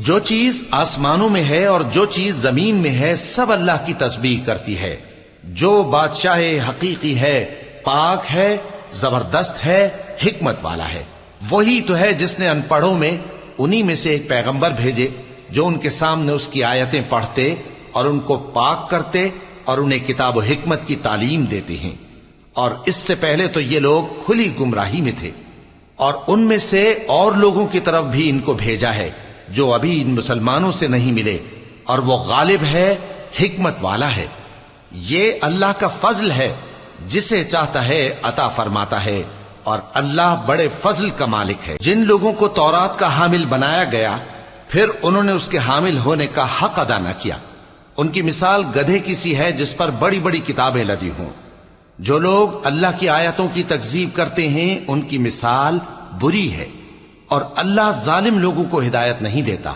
جو چیز آسمانوں میں ہے اور جو چیز زمین میں ہے سب اللہ کی تسبیح کرتی ہے. جو بادشاہ حقیقی ہے پاک ہے، زبردست ہے، حکمت والا ہے. وہی تو ہے جس نے ان پڑھوں میں انہی میں سے ایک پیغمبر بھیجے جو ان کے سامنے اس کی آیتیں پڑھتے اور ان کو پاک کرتے اور انہیں کتاب و حکمت کی تعلیم دیتے ہیں. اور اس سے پہلے تو یہ لوگ کھلی گمراہی میں تھے، اور ان میں سے اور لوگوں کی طرف بھی ان کو بھیجا ہے جو ابھی ان مسلمانوں سے نہیں ملے، اور وہ غالب ہے، حکمت والا ہے. یہ اللہ کا فضل ہے، جسے چاہتا ہے عطا فرماتا ہے، اور اللہ بڑے فضل کا مالک ہے. جن لوگوں کو تورات کا حامل بنایا گیا پھر انہوں نے اس کے حامل ہونے کا حق ادا نہ کیا، ان کی مثال گدھے کی سی ہے جس پر بڑی بڑی کتابیں لدی ہوں. جو لوگ اللہ کی آیتوں کی تکذیب کرتے ہیں ان کی مثال بری ہے، اور اللہ ظالم لوگوں کو ہدایت نہیں دیتا.